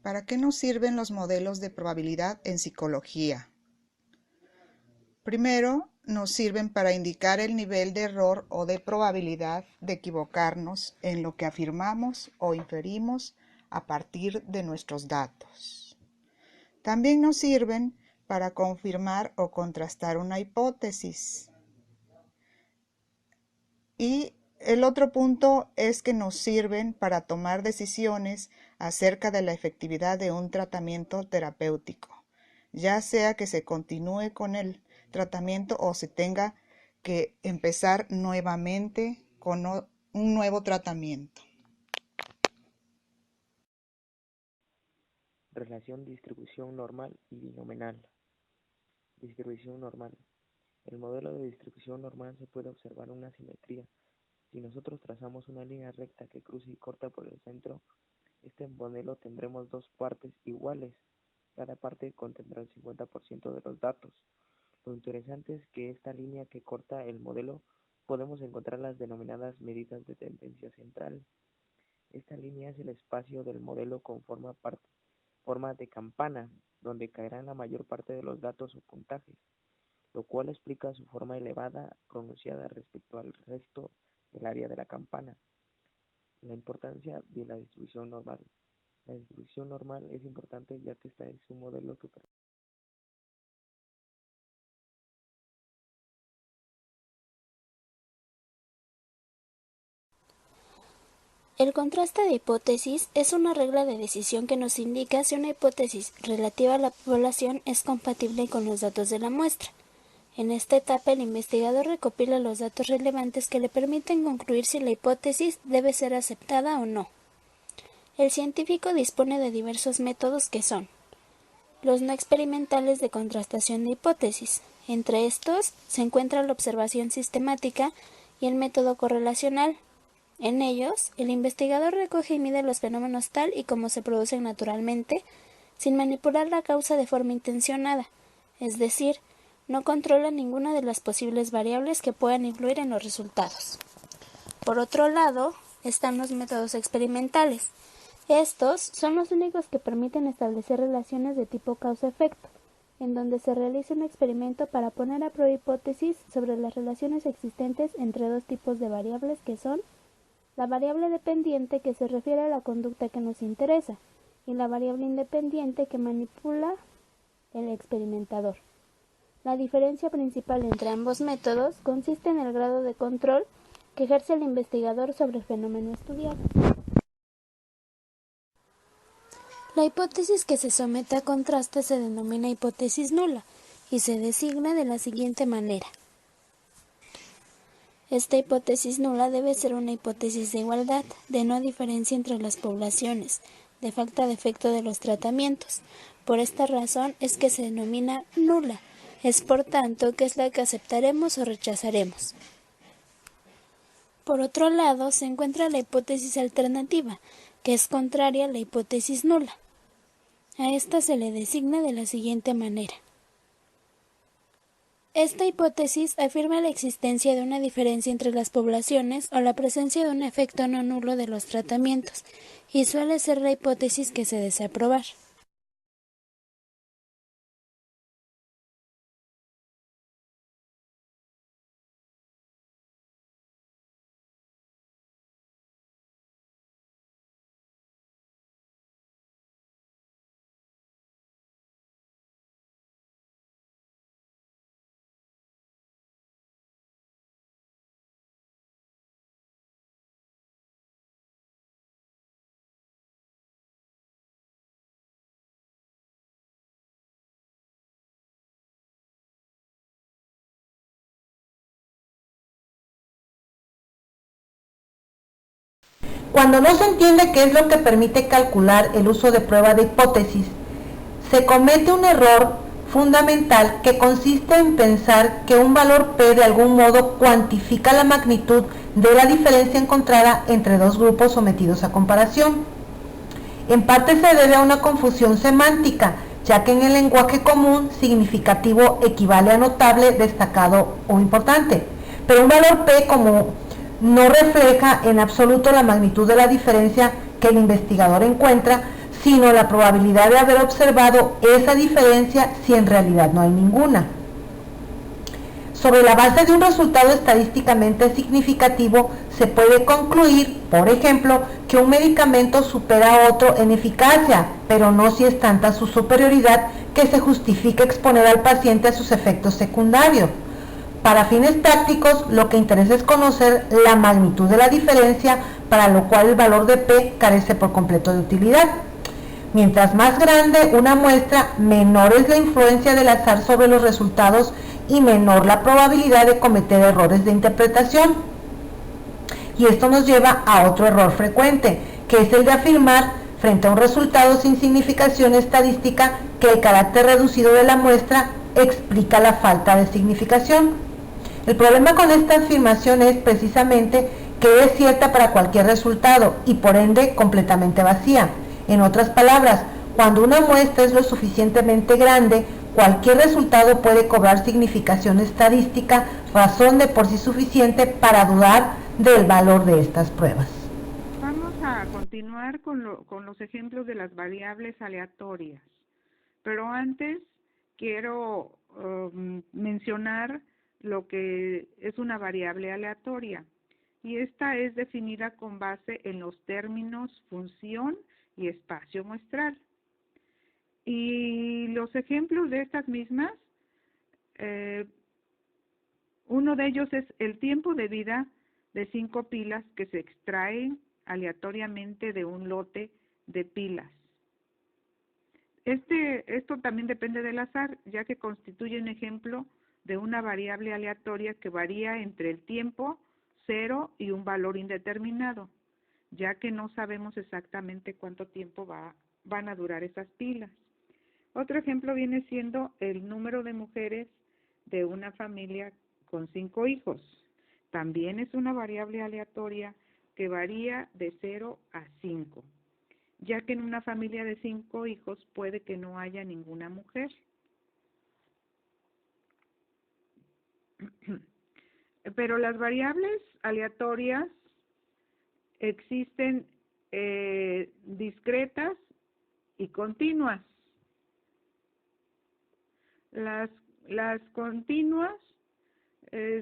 ¿Para qué nos sirven los modelos de probabilidad en psicología? Primero, nos sirven para indicar el nivel de error o de probabilidad de equivocarnos en lo que afirmamos o inferimos a partir de nuestros datos. También nos sirven para confirmar o contrastar una hipótesis. Y el otro punto es que nos sirven para tomar decisiones acerca de la efectividad de un tratamiento terapéutico, ya sea que se continúe con el tratamiento o se tenga que empezar nuevamente con un nuevo tratamiento. Relación distribución normal y binominal. Distribución normal. En el modelo de distribución normal se puede observar una simetría. Si nosotros trazamos una línea recta que cruza y corta por el centro, este modelo tendremos dos partes iguales. Cada parte contendrá el 50% de los datos. Lo interesante es que esta línea que corta el modelo podemos encontrar las denominadas medidas de tendencia central. Esta línea es el espacio del modelo con forma de campana, donde caerán la mayor parte de los datos o puntajes, lo cual explica su forma elevada pronunciada respecto al resto del área de la campana. La importancia de la distribución normal. La distribución normal es importante ya que esta es un modelo que El contraste de hipótesis es una regla de decisión que nos indica si una hipótesis relativa a la población es compatible con los datos de la muestra. En esta etapa, el investigador recopila los datos relevantes que le permiten concluir si la hipótesis debe ser aceptada o no. El científico dispone de diversos métodos que son los no experimentales de contrastación de hipótesis. Entre estos se encuentra la observación sistemática y el método correlacional. En ellos, el investigador recoge y mide los fenómenos tal y como se producen naturalmente, sin manipular la causa de forma intencionada, es decir, no controla ninguna de las posibles variables que puedan influir en los resultados. Por otro lado, están los métodos experimentales. Estos son los únicos que permiten establecer relaciones de tipo causa-efecto, en donde se realiza un experimento para poner a prueba hipótesis sobre las relaciones existentes entre dos tipos de variables que son la variable dependiente, que se refiere a la conducta que nos interesa, y la variable independiente, que manipula el experimentador. La diferencia principal entre ambos métodos consiste en el grado de control que ejerce el investigador sobre el fenómeno estudiado. La hipótesis que se somete a contraste se denomina hipótesis nula y se designa de la siguiente manera. Esta hipótesis nula debe ser una hipótesis de igualdad, de no diferencia entre las poblaciones, de falta de efecto de los tratamientos. Por esta razón es que se denomina nula. Es por tanto que es la que aceptaremos o rechazaremos. Por otro lado, se encuentra la hipótesis alternativa, que es contraria a la hipótesis nula. A esta se le designa de la siguiente manera. Esta hipótesis afirma la existencia de una diferencia entre las poblaciones o la presencia de un efecto no nulo de los tratamientos, y suele ser la hipótesis que se desea probar. Cuando no se entiende qué es lo que permite calcular el uso de prueba de hipótesis, se comete un error fundamental que consiste en pensar que un valor P de algún modo cuantifica la magnitud de la diferencia encontrada entre dos grupos sometidos a comparación. En parte se debe a una confusión semántica, ya que en el lenguaje común significativo equivale a notable, destacado o importante, pero un valor P como no refleja en absoluto la magnitud de la diferencia que el investigador encuentra, sino la probabilidad de haber observado esa diferencia si en realidad no hay ninguna. Sobre la base de un resultado estadísticamente significativo, se puede concluir, por ejemplo, que un medicamento supera a otro en eficacia, pero no si es tanta su superioridad que se justifica exponer al paciente a sus efectos secundarios. Para fines prácticos, lo que interesa es conocer la magnitud de la diferencia, para lo cual el valor de P carece por completo de utilidad. Mientras más grande una muestra, menor es la influencia del azar sobre los resultados y menor la probabilidad de cometer errores de interpretación. Y esto nos lleva a otro error frecuente, que es el de afirmar, frente a un resultado sin significación estadística, que el carácter reducido de la muestra explica la falta de significación. El problema con esta afirmación es precisamente que es cierta para cualquier resultado y por ende completamente vacía. En otras palabras, cuando una muestra es lo suficientemente grande, cualquier resultado puede cobrar significación estadística, razón de por sí suficiente para dudar del valor de estas pruebas. Vamos a continuar con los ejemplos de las variables aleatorias, pero antes quiero mencionar lo que es una variable aleatoria, y esta es definida con base en los términos función y espacio muestral. Y los ejemplos de estas mismas, uno de ellos es el tiempo de vida de 5 pilas que se extraen aleatoriamente de un lote de pilas. Esto también depende del azar, ya que constituye un ejemplo de una variable aleatoria que varía entre el tiempo 0 y un valor indeterminado, ya que no sabemos exactamente cuánto tiempo van a durar esas pilas. Otro ejemplo viene siendo el número de mujeres de una familia con 5 hijos. También es una variable aleatoria que varía de 0 a 5, ya que en una familia de 5 hijos puede que no haya ninguna mujer. Pero las variables aleatorias existen discretas y continuas. Las continuas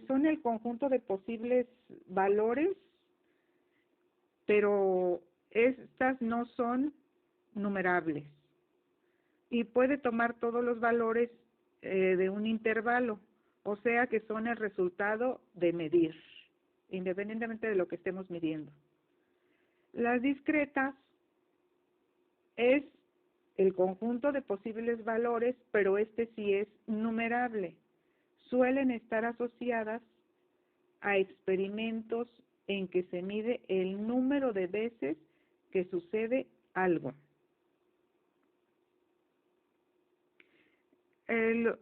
son el conjunto de posibles valores, pero estas no son numerables y puede tomar todos los valores de un intervalo, o sea que son el resultado de medir, independientemente de lo que estemos midiendo. Las discretas es el conjunto de posibles valores, pero este sí es numerable. Suelen estar asociadas a experimentos en que se mide el número de veces que sucede algo.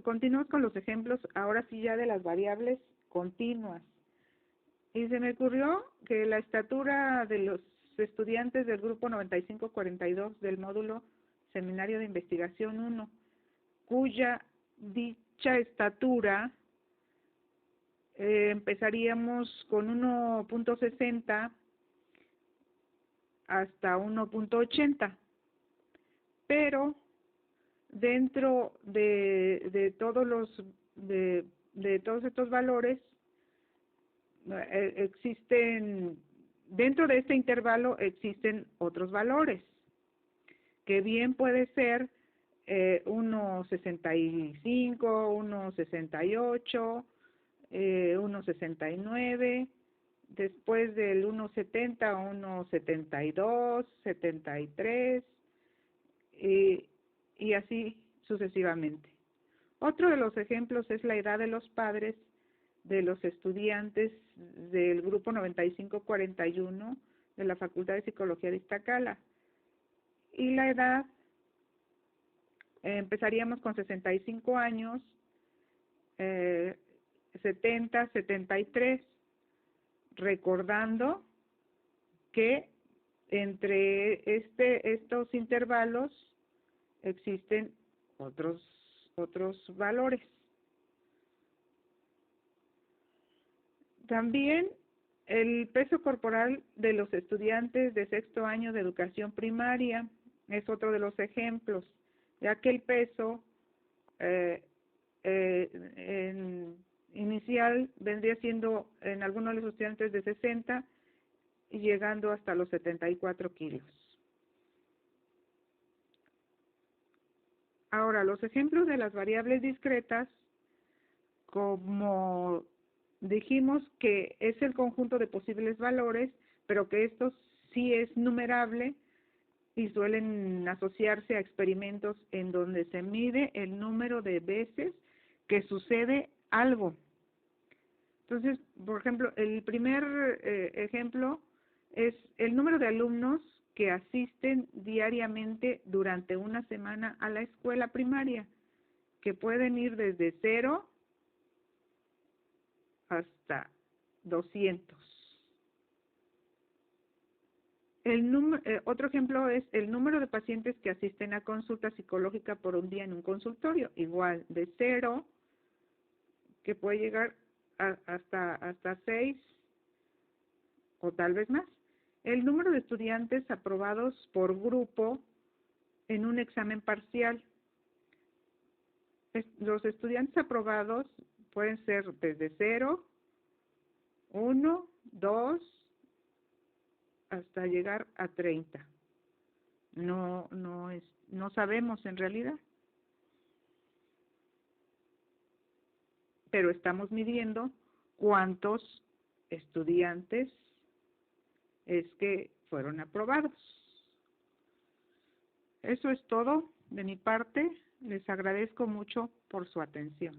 Continuamos con los ejemplos, ahora sí ya de las variables continuas. Y se me ocurrió que la estatura de los estudiantes del grupo 9542 del módulo Seminario de Investigación 1, cuya dicha estatura empezaríamos con 1.60 hasta 1.80, pero dentro de todos estos valores existen, dentro de este intervalo existen otros valores, que bien puede ser 1.65, 1.68, 1.69, después del 1.70 a 1.72, 73, y así sucesivamente. Otro de los ejemplos es la edad de los padres de los estudiantes del grupo 9541 de la Facultad de Psicología de Iztacala. Y la edad, empezaríamos con 65 años, 70, 73, recordando que entre estos intervalos existen otros valores. También el peso corporal de los estudiantes de sexto año de educación primaria es otro de los ejemplos, ya que el peso inicial vendría siendo en algunos de los estudiantes de 60 y llegando hasta los 74 kilos. Ahora, los ejemplos de las variables discretas, como dijimos que es el conjunto de posibles valores, pero que esto sí es numerable y suelen asociarse a experimentos en donde se mide el número de veces que sucede algo. Entonces, por ejemplo, el primer ejemplo es el número de alumnos que asisten diariamente durante una semana a la escuela primaria, que pueden ir desde 0 hasta 200. Otro ejemplo es el número de pacientes que asisten a consulta psicológica por un día en un consultorio, igual de 0, que puede llegar hasta 6 o tal vez más. El número de estudiantes aprobados por grupo en un examen parcial. Los estudiantes aprobados pueden ser desde 0, 1, 2, hasta llegar a 30. No sabemos en realidad. Pero estamos midiendo cuántos estudiantes es que fueron aprobados. Eso es todo de mi parte. Les agradezco mucho por su atención.